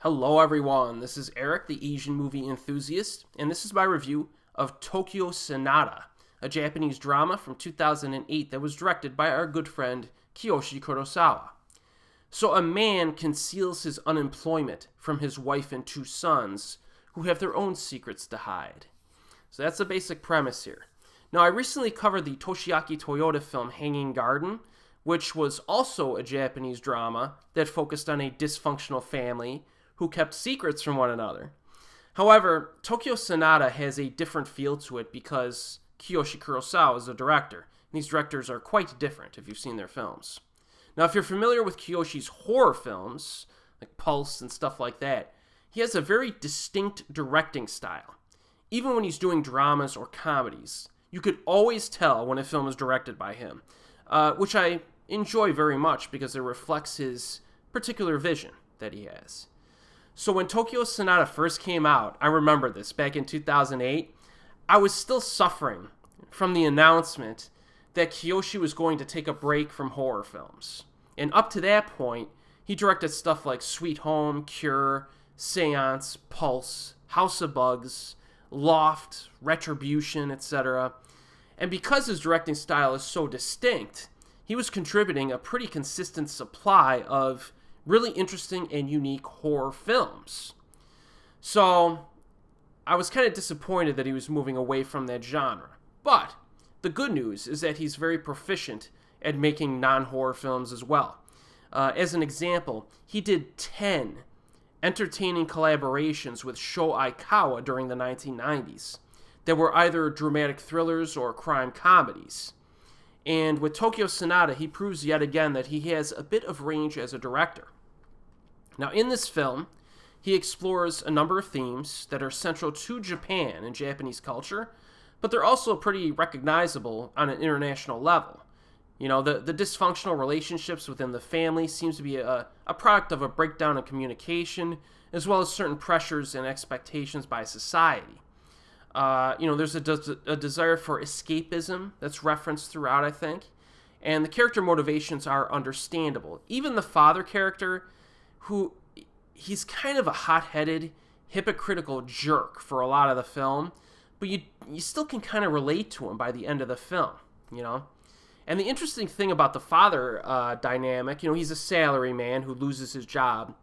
Hello everyone, this is Erik, the Asian movie enthusiast, and this is my review of Tokyo Sonata, a Japanese drama from 2008 that was directed by our good friend Kiyoshi Kurosawa. So a man conceals his unemployment from his wife and two sons, who have their own secrets to hide. So that's the basic premise here. Now, I recently covered the Toshiaki Toyota film Hanging Garden, which was also a Japanese drama that focused on a dysfunctional family who kept secrets from one another. However, Tokyo Sonata has a different feel to it because Kiyoshi Kurosawa is the director. And these directors are quite different if you've seen their films. Now, if you're familiar with Kiyoshi's horror films, like Pulse and stuff like that, he has a very distinct directing style. Even when he's doing dramas or comedies, you could always tell when a film is directed by him, which I enjoy very much because it reflects his particular vision that he has. So when Tokyo Sonata first came out, I remember this, back in 2008, I was still suffering from the announcement that Kiyoshi was going to take a break from horror films. And up to that point, he directed stuff like Sweet Home, Cure, Seance, Pulse, House of Bugs, Loft, Retribution, etc. And because his directing style is so distinct, he was contributing a pretty consistent supply of really interesting and unique horror films. So I was kind of disappointed that he was moving away from that genre. But the good news is that he's very proficient at making non-horror films as well. As an example, he did 10 entertaining collaborations with Sho Aikawa during the 1990s that were either dramatic thrillers or crime comedies. And with Tokyo Sonata, he proves yet again that he has a bit of range as a director. Now, in this film, he explores a number of themes that are central to Japan and Japanese culture, but they're also pretty recognizable on an international level. You know, the dysfunctional relationships within the family seems to be a product of a breakdown in communication, as well as certain pressures and expectations by society. There's a desire for escapism that's referenced throughout, I think, and the character motivations are understandable. Even the father character, he's kind of a hot-headed, hypocritical jerk for a lot of the film, but you still can kind of relate to him by the end of the film, you know? And the interesting thing about the father dynamic, he's a salaryman who loses his job,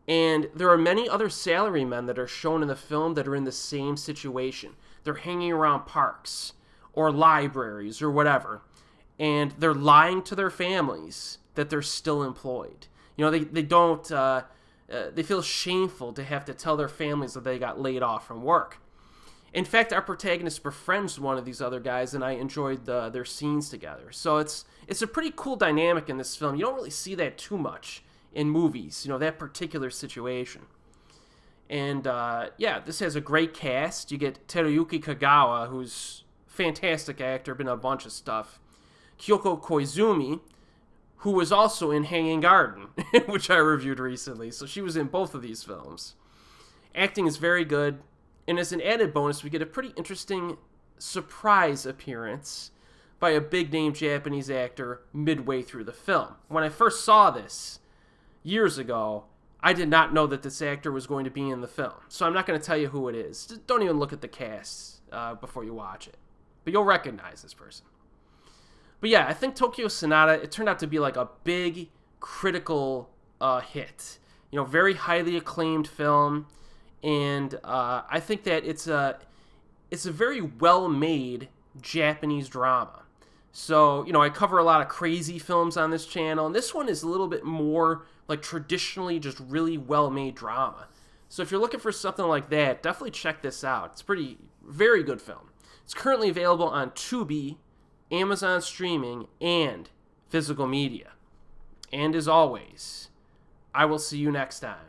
and there are many other salarymen that are shown in the film that are in the same situation. They're hanging around parks or libraries or whatever, and they're lying to their families that they're still employed. They don't, they feel shameful to have to tell their families that they got laid off from work. In fact, our protagonist befriends one of these other guys, and I enjoyed their scenes together. So it's a pretty cool dynamic in this film. You don't really see that too much in movies, that particular situation. And this has a great cast. You get Teruyuki Kagawa, who's a fantastic actor, been in a bunch of stuff. Kyoko Koizumi, who was also in Hanging Garden, which I reviewed recently. So she was in both of these films. Acting is very good. And as an added bonus, we get a pretty interesting surprise appearance by a big-name Japanese actor midway through the film. When I first saw this years ago, I did not know that this actor was going to be in the film. So I'm not going to tell you who it is. Just don't even look at the cast before you watch it. But you'll recognize this person. But yeah, I think Tokyo Sonata, it turned out to be like a big critical hit. Very highly acclaimed film. And I think that it's a very well-made Japanese drama. So, I cover a lot of crazy films on this channel, and this one is a little bit more like traditionally just really well-made drama. So if you're looking for something like that, definitely check this out. It's very good film. It's currently available on Tubi, Amazon Streaming, and physical media. And as always, I will see you next time.